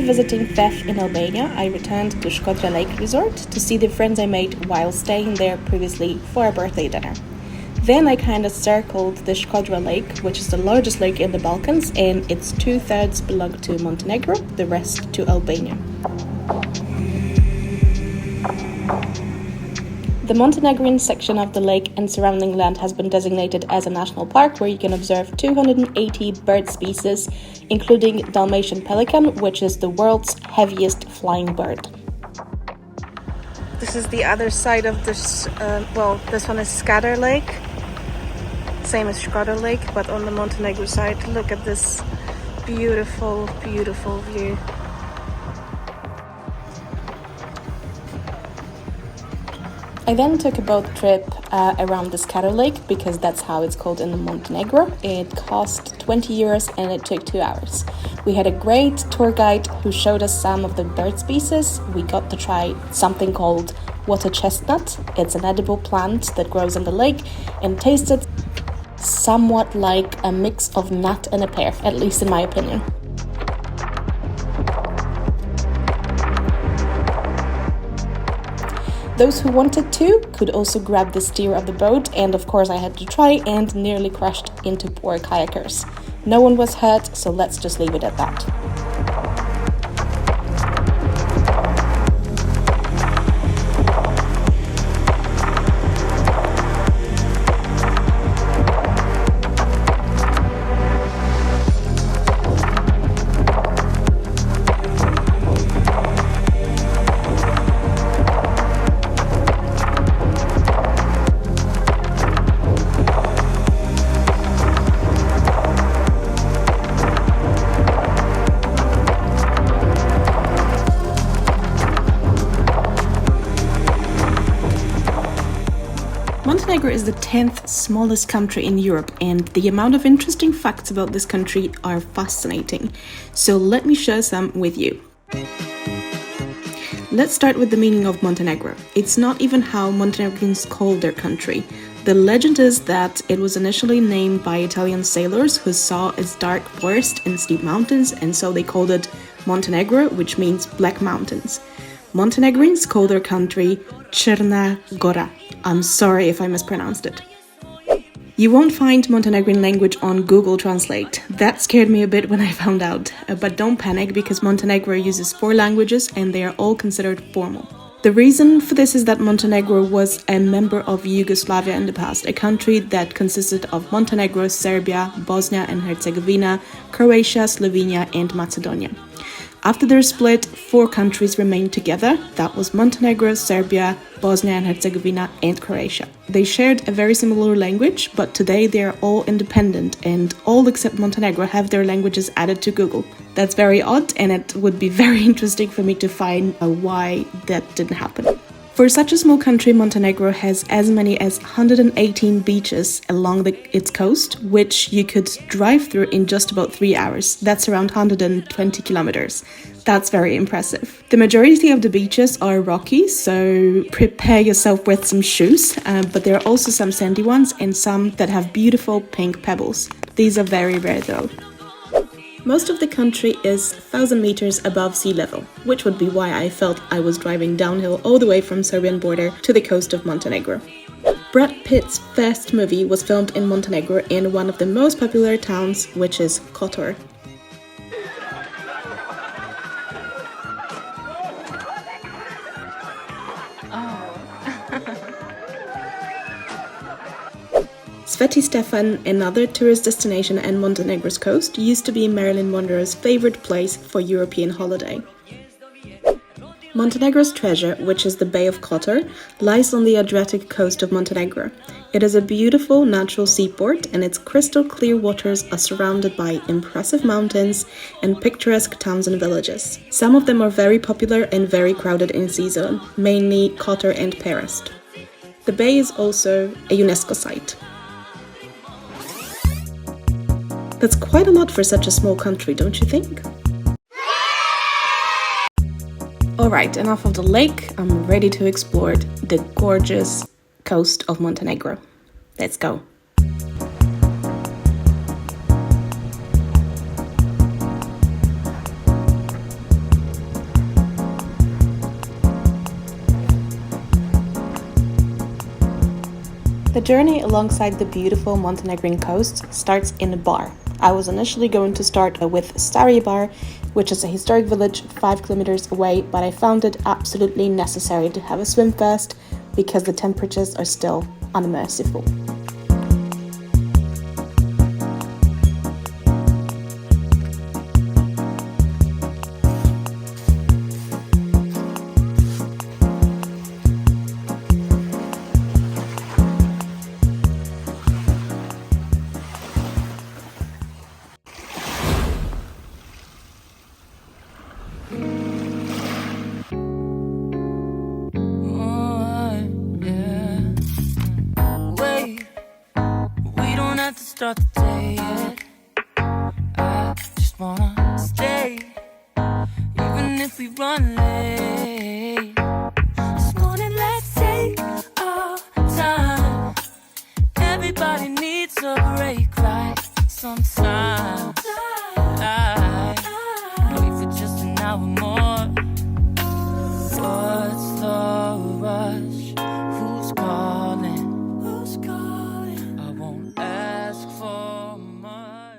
visiting Thef in Albania, I returned to Skader Lake Resort to see the friends I made while staying there previously for a birthday dinner. Then I kind of circled the Skader Lake, which is the largest lake in the Balkans, and its 2/3 belong to Montenegro, the rest to Albania. The Montenegrin section of the lake and surrounding land has been designated as a national park where you can observe 280 bird species, including Dalmatian pelican, which is the world's heaviest flying bird. This is the other side of this, this one is Skader Lake. Same as Skader Lake, but on the Montenegro side. Look at this beautiful, beautiful view. I then took a boat trip around the Skader Lake because that's how it's called in Montenegro. It cost 20 euros and it took 2 hours. We had a great tour guide who showed us some of the bird species. We got to try something called water chestnut. It's an edible plant that grows in the lake and tasted somewhat like a mix of nut and a pear, at least in my opinion. Those who wanted to could also grab the steer of the boat, and of course I had to try and nearly crashed into poor kayakers. No one was hurt, so let's just leave it at that. Montenegro is the 10th smallest country in Europe, and the amount of interesting facts about this country are fascinating. So let me share some with you. Let's start with the meaning of Montenegro. It's not even how Montenegrins call their country. The legend is that it was initially named by Italian sailors who saw its dark forest and steep mountains, and so they called it Montenegro, which means Black Mountains. Montenegrins call their country Crna Gora. I'm sorry if I mispronounced it. You won't find Montenegrin language on Google Translate. That scared me a bit when I found out. But don't panic, because Montenegro uses 4 languages and they are all considered formal. The reason for this is that Montenegro was a member of Yugoslavia in the past, a country that consisted of Montenegro, Serbia, Bosnia and Herzegovina, Croatia, Slovenia and Macedonia. After their split, 4 countries remained together. That was Montenegro, Serbia, Bosnia and Herzegovina and Croatia. They shared a very similar language, but today they are all independent and all except Montenegro have their languages added to Google. That's very odd, and it would be very interesting for me to find why that didn't happen. For such a small country, Montenegro has as many as 118 beaches along its coast, which you could drive through in just about 3 hours. That's around 120 kilometers. That's very impressive. The majority of the beaches are rocky, so prepare yourself with some shoes, but there are also some sandy ones and some that have beautiful pink pebbles. These are very rare though. Most of the country is 1,000 meters above sea level, which would be why I felt I was driving downhill all the way from Serbian border to the coast of Montenegro. Brad Pitt's first movie was filmed in Montenegro in one of the most popular towns, which is Kotor. Sveti Stefan, another tourist destination on Montenegro's coast, used to be Marilyn Monroe's favorite place for European holiday. Montenegro's treasure, which is the Bay of Kotor, lies on the Adriatic coast of Montenegro. It is a beautiful natural seaport, and its crystal clear waters are surrounded by impressive mountains and picturesque towns and villages. Some of them are very popular and very crowded in season, mainly Kotor and Perast. The bay is also a UNESCO site. That's quite a lot for such a small country, don't you think? Alright, enough of the lake. I'm ready to explore the gorgeous coast of Montenegro. Let's go. The journey alongside the beautiful Montenegrin coast starts in Bar. I was initially going to start with Stari Bar, which is a historic village 5 kilometers away, but I found it absolutely necessary to have a swim first because the temperatures are still unmerciful. Start the day yet. I just wanna stay, even if we run late. This morning, let's take our time. Everybody needs a break, right? Sometimes I wait for just an hour more. What's the rush? Who's calling? Who's calling? I won't ask for much.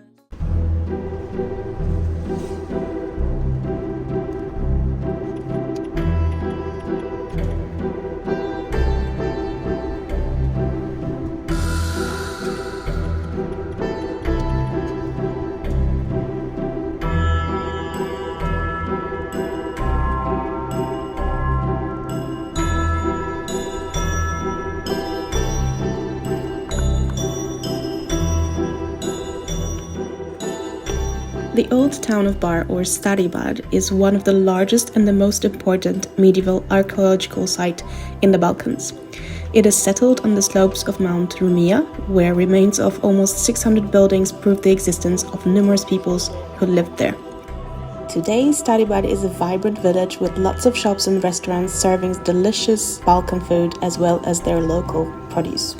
The old town of Bar, or Stari Bar, is one of the largest and the most important medieval archaeological site in the Balkans. It is settled on the slopes of Mount Rumia, where remains of almost 600 buildings prove the existence of numerous peoples who lived there. Today, Stari Bar is a vibrant village with lots of shops and restaurants serving delicious Balkan food as well as their local produce.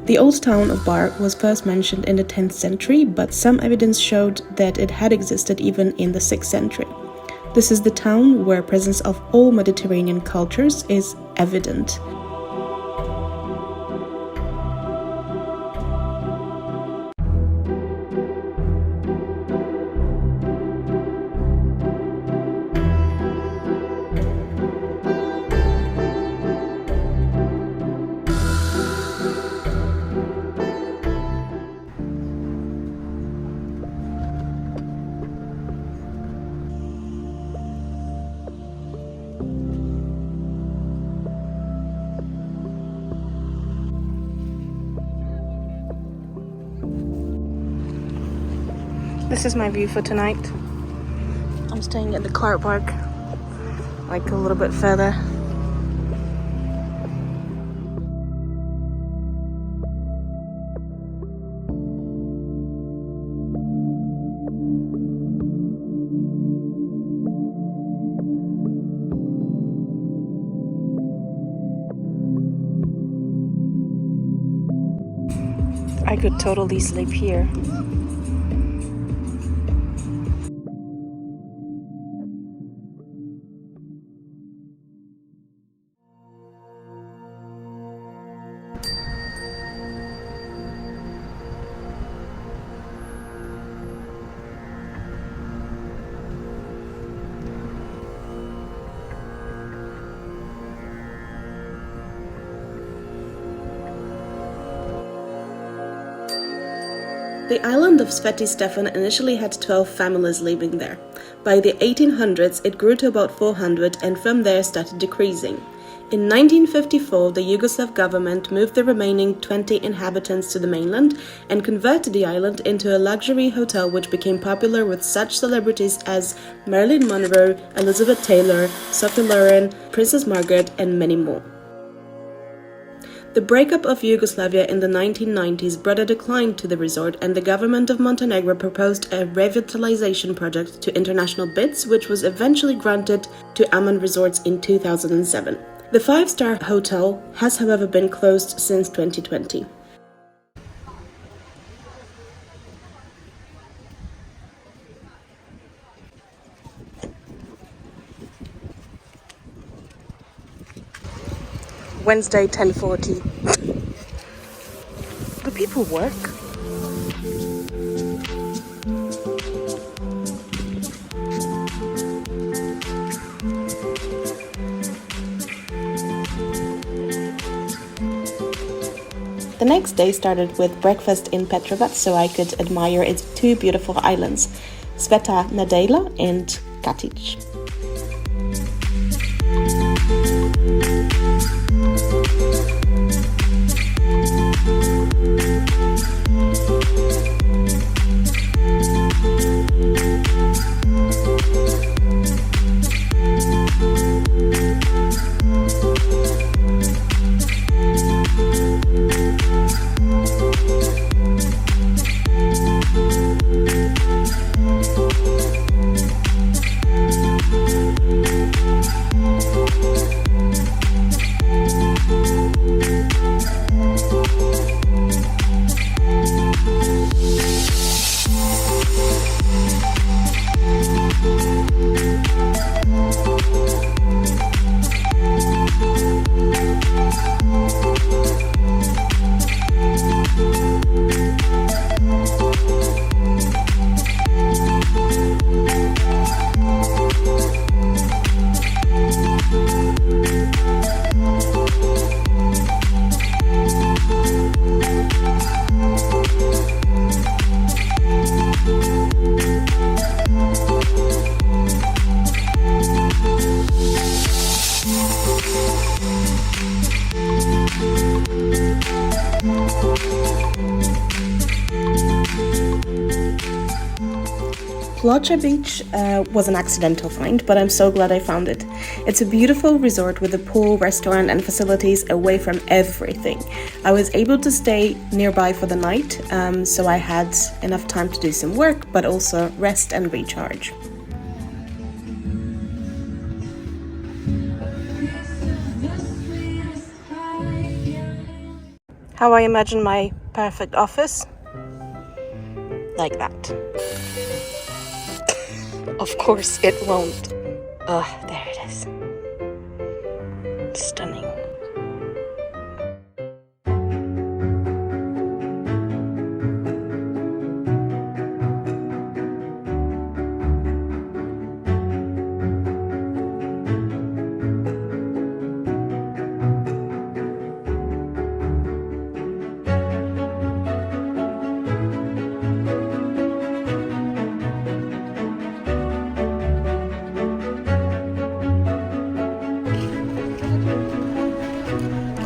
The old town of Bar was first mentioned in the 10th century, but some evidence showed that it had existed even in the 6th century. This is the town where presence of all Mediterranean cultures is evident. This is my view for tonight. I'm staying at the car park, like a little bit further. I could totally sleep here. The island of Sveti Stefan initially had 12 families living there. By the 1800s, it grew to about 400 and from there started decreasing. In 1954, the Yugoslav government moved the remaining 20 inhabitants to the mainland and converted the island into a luxury hotel which became popular with such celebrities as Marilyn Monroe, Elizabeth Taylor, Sophie Loren, Princess Margaret, and many more. The breakup of Yugoslavia in the 1990s brought a decline to the resort, and the government of Montenegro proposed a revitalization project to international bids, which was eventually granted to Aman Resorts in 2007. The 5-star hotel has, however, been closed since 2020. Wednesday 10:40. Do people work? The next day started with breakfast in Petrovac so I could admire its two beautiful islands, Sveta Nedela and Katic. Ploče Beach was an accidental find, but I'm so glad I found it. It's a beautiful resort with a pool, restaurant and facilities away from everything. I was able to stay nearby for the night, so I had enough time to do some work, but also rest and recharge. How I imagine my perfect office? Like that. Of course it won't. There it is. Stunning.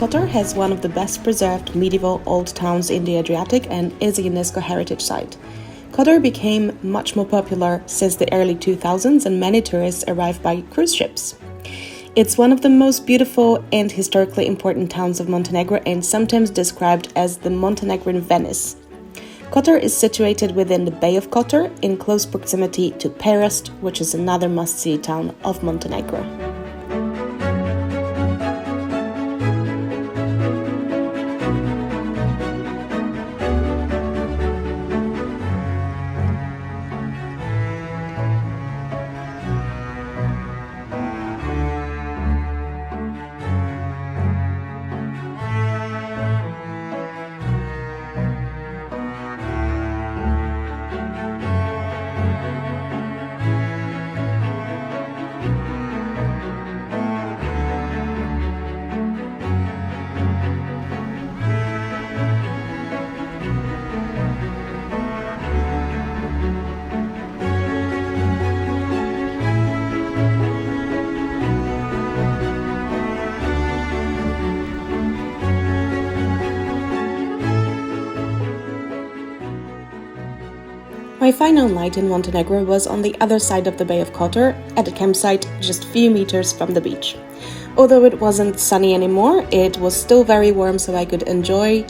Kotor has one of the best preserved medieval old towns in the Adriatic and is a UNESCO heritage site. Kotor became much more popular since the early 2000s and many tourists arrive by cruise ships. It's one of the most beautiful and historically important towns of Montenegro and sometimes described as the Montenegrin Venice. Kotor is situated within the Bay of Kotor in close proximity to Perast, which is another must-see town of Montenegro. My final night in Montenegro was on the other side of the Bay of Kotor, at a campsite just a few meters from the beach. Although it wasn't sunny anymore, it was still very warm so I could enjoy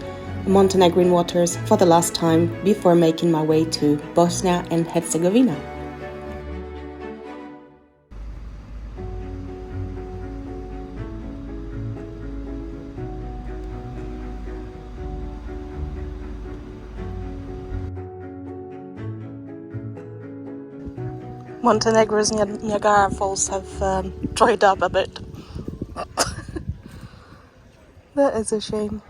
Montenegrin waters for the last time before making my way to Bosnia and Herzegovina. Montenegro's Niagara Falls have dried up a bit. That is a shame.